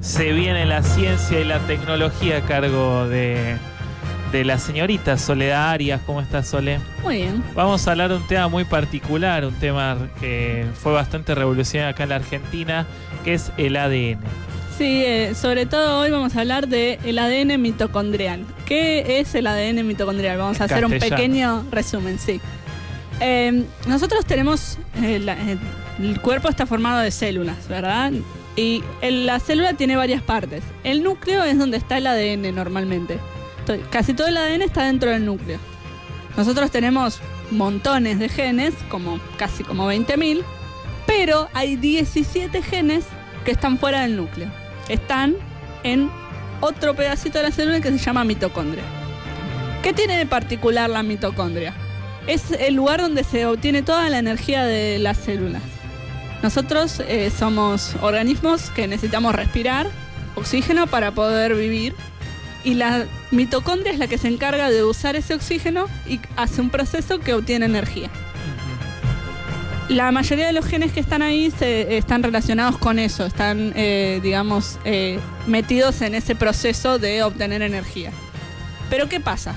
Se viene la ciencia y la tecnología a cargo de la señorita Soledad Arias. ¿Cómo estás, Sole? Muy bien. Vamos a hablar de un tema muy particular, un tema que fue bastante revolucionario acá en la Argentina, que es el ADN. Sí, sobre todo hoy vamos a hablar del ADN mitocondrial. ¿Qué es el ADN mitocondrial? Vamos a hacer un pequeño resumen, sí. Nosotros tenemos, el cuerpo está formado de células, ¿verdad? Y la célula tiene varias partes. El núcleo es donde está el ADN normalmente. Casi todo el ADN está dentro del núcleo. Nosotros tenemos montones de genes, casi como 20.000, pero hay 17 genes que están fuera del núcleo. Están en otro pedacito de la célula que se llama mitocondria. ¿Qué tiene de particular la mitocondria? Es el lugar donde se obtiene toda la energía de las células. Nosotros somos organismos que necesitamos respirar oxígeno para poder vivir, y la mitocondria es la que se encarga de usar ese oxígeno y hace un proceso que obtiene energía. La mayoría de los genes que están ahí están relacionados con eso, están, metidos en ese proceso de obtener energía. Pero ¿qué pasa?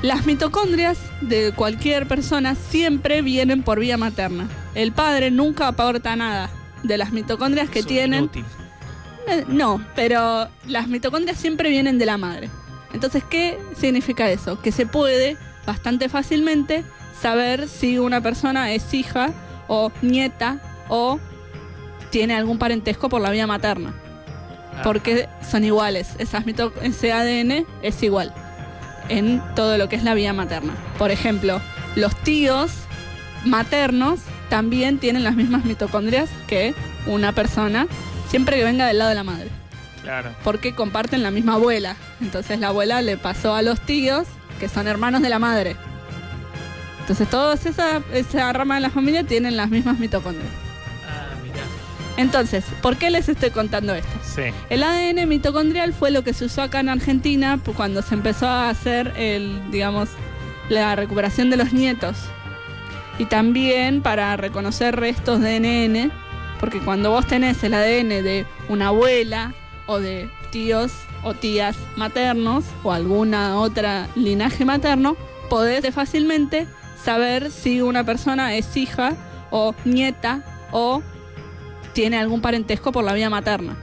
Las mitocondrias de cualquier persona siempre vienen por vía materna. El padre nunca aporta nada de las mitocondrias que tienen. Inútil. No, pero las mitocondrias siempre vienen de la madre. Entonces, ¿qué significa eso? Que se puede bastante fácilmente saber si una persona es hija o nieta o tiene algún parentesco por la vía materna. Porque son iguales. Ese ADN es igual en todo lo que es la vía materna. Por ejemplo, los tíos maternos también tienen las mismas mitocondrias que una persona, siempre que venga del lado de la madre. Claro. Porque comparten la misma abuela. Entonces la abuela le pasó a los tíos, que son hermanos de la madre. Entonces toda esa rama de la familia tienen las mismas mitocondrias. Mira. Entonces, ¿por qué les estoy contando esto? Sí. El ADN mitocondrial fue lo que se usó acá en Argentina cuando se empezó a hacer la recuperación de los nietos. Y también para reconocer restos de NN, porque cuando vos tenés el ADN de una abuela o de tíos o tías maternos o alguna otra linaje materno, podés fácilmente saber si una persona es hija o nieta o tiene algún parentesco por la vía materna.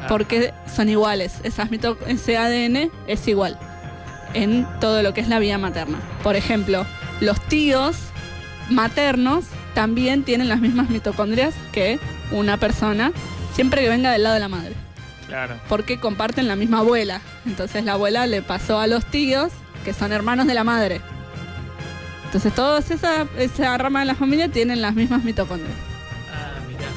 Porque son iguales. Ese ADN es igual en todo lo que es la vía materna. Por ejemplo, los tíos maternos también tienen las mismas mitocondrias que una persona, siempre que venga del lado de la madre. Claro. Porque comparten la misma abuela. Entonces la abuela le pasó a los tíos, que son hermanos de la madre. Entonces toda esa rama de la familia tienen las mismas mitocondrias. Mira.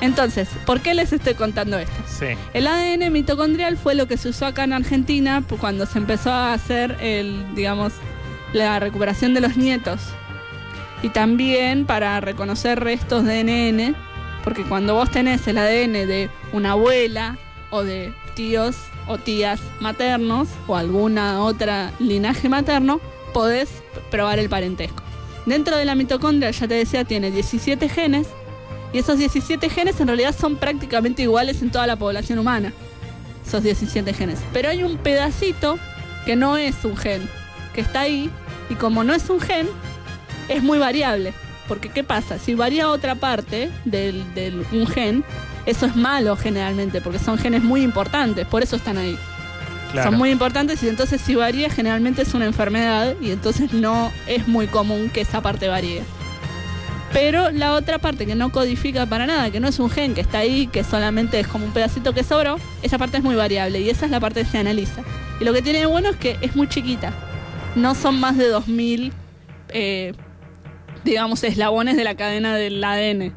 Entonces, ¿por qué les estoy contando esto? Sí. El ADN mitocondrial fue lo que se usó acá en Argentina cuando se empezó a hacer la recuperación de los nietos. Y también para reconocer restos de NN, porque cuando vos tenés el ADN de una abuela o de tíos o tías maternos o alguna otra linaje materno, podés probar el parentesco. Dentro de la mitocondria, ya te decía, tiene 17 genes, y esos 17 genes en realidad son prácticamente iguales en toda la población humana, esos 17 genes. Pero hay un pedacito que no es un gen, que está ahí, y como no es un gen, es muy variable. Porque ¿qué pasa? Si varía otra parte de un gen, eso es malo generalmente, porque son genes muy importantes, por eso están ahí. Claro. Son muy importantes, y entonces si varía generalmente es una enfermedad, y entonces no es muy común que esa parte varíe. Pero la otra parte que no codifica para nada, que no es un gen, que está ahí, que solamente es como un pedacito que sobró, esa parte es muy variable, y esa es la parte que se analiza. Y lo que tiene de bueno es que es muy chiquita. No son más de 2000 eslabones de la cadena del ADN.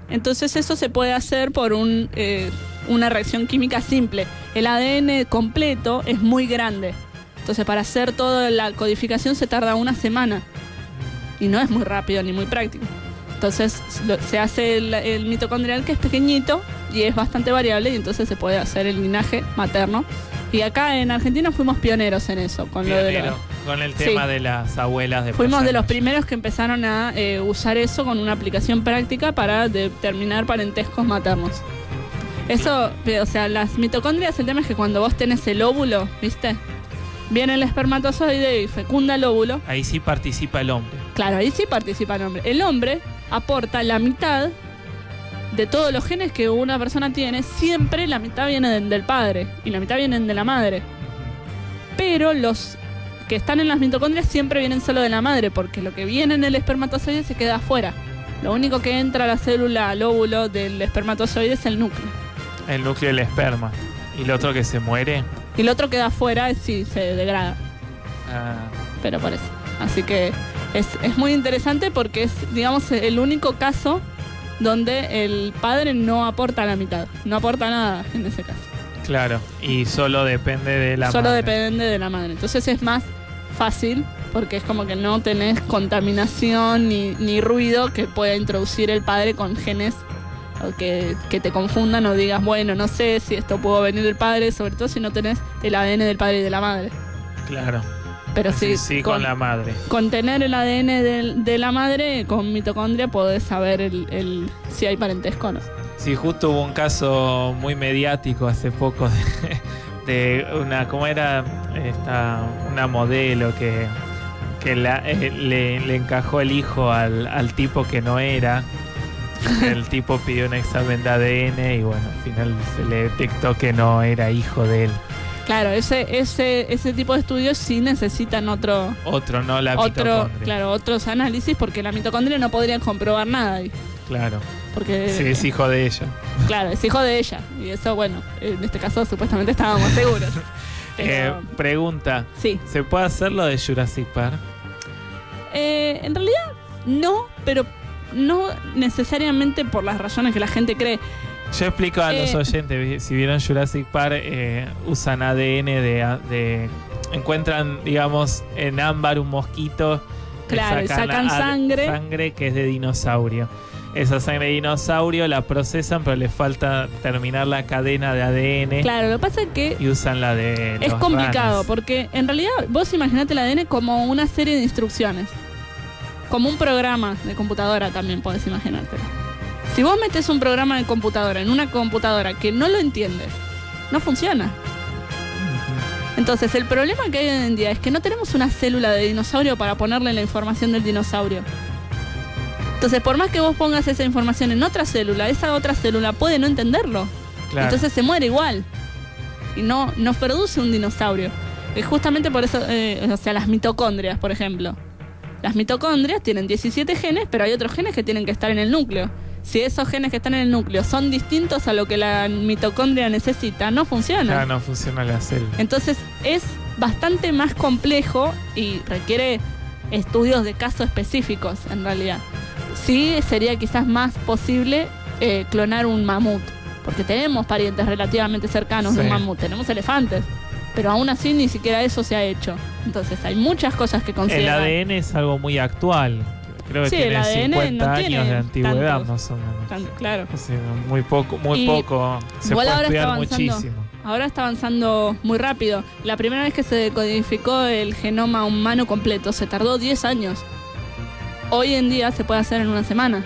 Entonces eso se puede hacer por una reacción química simple. El ADN completo es muy grande. Entonces para hacer toda la codificación se tarda una semana. Y no es muy rápido ni muy práctico. Entonces se hace el mitocondrial, que es pequeñito y es bastante variable, y entonces se puede hacer el linaje materno. Y acá en Argentina fuimos pioneros en eso, con el tema de las abuelas de Fuimos de los años. primeros que empezaron a usar eso con una aplicación práctica para determinar parentescos maternos. Eso, o sea, las mitocondrias, el tema es que cuando vos tenés el óvulo, ¿viste? Viene el espermatozoide y fecunda el óvulo. Ahí sí participa el hombre. Claro, ahí sí participa el hombre. El hombre aporta la mitad de todos los genes que una persona tiene. Siempre la mitad viene del padre y la mitad vienen de la madre. Pero los que están en las mitocondrias siempre vienen solo de la madre, porque lo que viene en el espermatozoide se queda afuera. Lo único que entra a la célula, al óvulo del espermatozoide es el núcleo. El núcleo del esperma. ¿Y el otro que se muere? Y el otro queda afuera, sí, se degrada. Pero por eso. Así que es muy interesante porque es, digamos, el único caso donde el padre no aporta la mitad. No aporta nada en ese caso. Claro, y solo depende de la madre. Solo depende de la madre. Entonces es más fácil porque es como que no tenés contaminación ni ruido que pueda introducir el padre con genes o que te confundan o digas, bueno, no sé si esto pudo venir del padre, sobre todo si no tenés el ADN del padre y de la madre. Claro. Pero sí, con la madre. Con tener el ADN de la madre, con mitocondria, podés saber si hay parentesco o no. Sí, justo hubo un caso muy mediático hace poco de una, ¿cómo era? Una modelo que le encajó el hijo al tipo que no era. El tipo pidió un examen de ADN y bueno, al final se le detectó que no era hijo de él. Claro, ese tipo de estudios sí necesitan no la mitocondria. Claro, otros análisis porque la mitocondria no podría comprobar nada ahí. Claro. Porque sí, es hijo de ella. Claro, es hijo de ella. Y eso, bueno, en este caso supuestamente estábamos seguros. Pregunta. Sí. ¿Se puede hacer lo de Jurassic Park? En realidad no, pero no necesariamente por las razones que la gente cree. Yo explico a los oyentes, si vieron Jurassic Park, usan ADN encuentran, digamos, en ámbar un mosquito. Claro, y sacan sangre que es de dinosaurio. Esa sangre de dinosaurio la procesan, pero les falta terminar la cadena de ADN. Claro, lo que pasa es que y usan la de es complicado, ranas. porque en realidad vos imaginate el ADN como una serie de instrucciones. Como un programa de computadora también podés imaginártelo. Si vos metes un programa de computadora en una computadora que no lo entiende, no funciona. Entonces, el problema que hay hoy en día es que no tenemos una célula de dinosaurio para ponerle la información del dinosaurio. Entonces, por más que vos pongas esa información en otra célula, esa otra célula puede no entenderlo. Claro. Entonces se muere igual. Y no produce un dinosaurio. Es justamente por eso, o sea, las mitocondrias, por ejemplo. Las mitocondrias tienen 17 genes, pero hay otros genes que tienen que estar en el núcleo. Si esos genes que están en el núcleo son distintos a lo que la mitocondria necesita, no funciona. Claro, no funciona la célula. Entonces es bastante más complejo y requiere estudios de casos específicos, en realidad. Sí sería quizás más posible clonar un mamut, porque tenemos parientes relativamente cercanos de un mamut, tenemos elefantes, pero aún así ni siquiera eso se ha hecho. Entonces hay muchas cosas que considerar. El ADN es algo muy actual. Creo que tiene 50 años de antigüedad, más o menos. Claro. O sea, muy poco. Se puede estudiar muchísimo. Ahora está avanzando muy rápido. La primera vez que se decodificó el genoma humano completo se tardó 10 años. Hoy en día se puede hacer en una semana.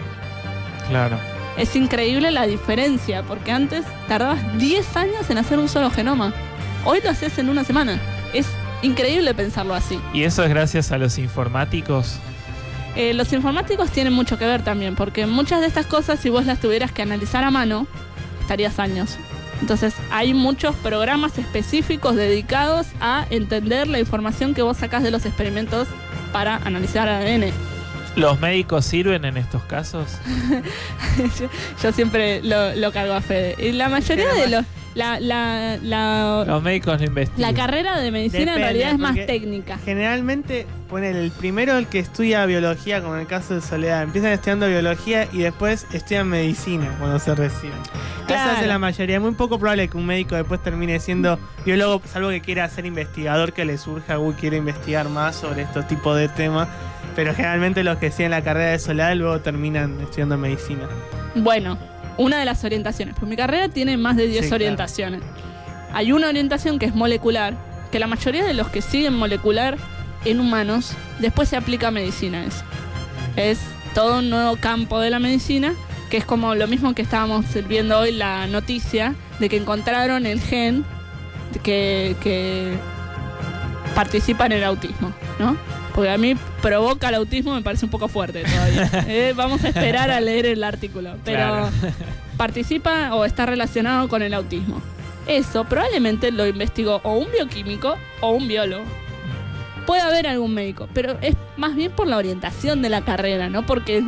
Claro. Es increíble la diferencia, porque antes tardabas 10 años en hacer un solo genoma. Hoy lo haces en una semana. Es increíble pensarlo así. ¿Y eso es gracias a los informáticos? Los informáticos tienen mucho que ver también, porque muchas de estas cosas, si vos las tuvieras que analizar a mano, estarías años. Entonces hay muchos programas específicos dedicados a entender la información que vos sacás de los experimentos para analizar ADN. ¿Los médicos sirven en estos casos? yo siempre lo cargo a Fede. Y la mayoría de los... Los médicos no investigan. La carrera de medicina en realidad es más técnica. Generalmente, el primero el que estudia biología, como en el caso de Soledad, empiezan estudiando biología y después estudian medicina cuando se reciben. Claro. Eso es la mayoría. Es muy poco probable que un médico después termine siendo biólogo, salvo que quiera ser investigador, que le surja, quiere investigar más sobre estos tipos de temas. Pero generalmente los que siguen la carrera de Soledad luego terminan estudiando medicina. Bueno, una de las orientaciones, pues mi carrera tiene más de 10 orientaciones. Claro. Hay una orientación que es molecular, que la mayoría de los que siguen molecular en humanos, después se aplica a medicina eso. Es todo un nuevo campo de la medicina que es como lo mismo que estábamos viendo hoy, la noticia de que encontraron el gen que participa en el autismo, ¿no? Porque a mí provoca el autismo, me parece un poco fuerte todavía. Vamos a esperar a leer el artículo, pero Claro. participa o está relacionado con el autismo. Eso probablemente lo investigó o un bioquímico o un biólogo. Puede haber algún médico, pero es más bien por la orientación de la carrera, no porque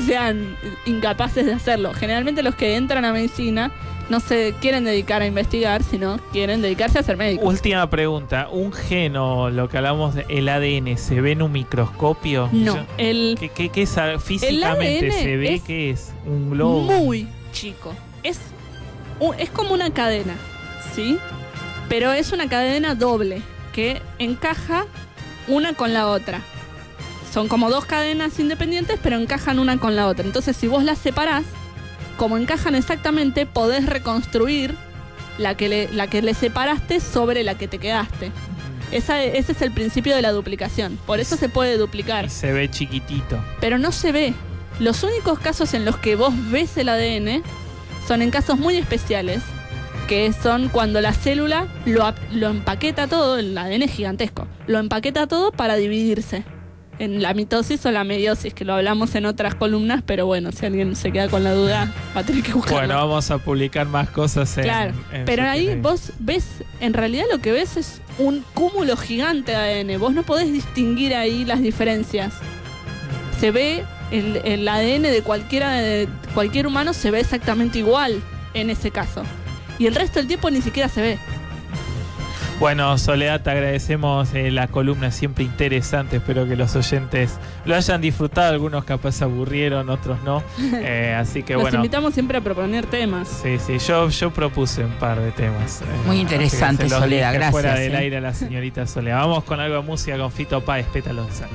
sean incapaces de hacerlo. Generalmente los que entran a medicina no se quieren dedicar a investigar, sino quieren dedicarse a ser médicos. Última pregunta. ¿Un gen o lo que hablamos del ADN se ve en un microscopio? No, ¿Qué es? Físicamente ADN se ve es que es un globo. muy chico. Es como una cadena, ¿sí? Pero es una cadena doble que encaja una con la otra. Son como dos cadenas independientes, pero encajan una con la otra. Entonces, si vos las separás, como encajan exactamente, podés reconstruir la que le separaste sobre la que te quedaste. Ese es el principio de la duplicación. Por eso se puede duplicar. Y se ve chiquitito. Pero no se ve. Los únicos casos en los que vos ves el ADN son en casos muy especiales, que son cuando la célula lo empaqueta todo, el ADN es gigantesco, lo empaqueta todo para dividirse. En la mitosis o la meiosis, que lo hablamos en otras columnas, pero bueno, si alguien se queda con la duda, va a tener que buscarlo. Bueno, vamos a publicar más cosas en... Claro, pero ahí vos ves, en realidad lo que ves es un cúmulo gigante de ADN. Vos no podés distinguir ahí las diferencias. Se ve el ADN de cualquier humano, se ve exactamente igual en ese caso. Y el resto del tiempo ni siquiera se ve. Bueno, Soledad, te agradecemos la columna, siempre interesante. Espero que los oyentes lo hayan disfrutado. Algunos capaz se aburrieron, otros no. Así que Los bueno. invitamos siempre a proponer temas. Sí, yo propuse un par de temas. Muy interesante, así que se los Soledad, dije gracias. Fuera del aire a la señorita Soledad. Vamos con algo de música con Fito Páez, Pétalos de Sal.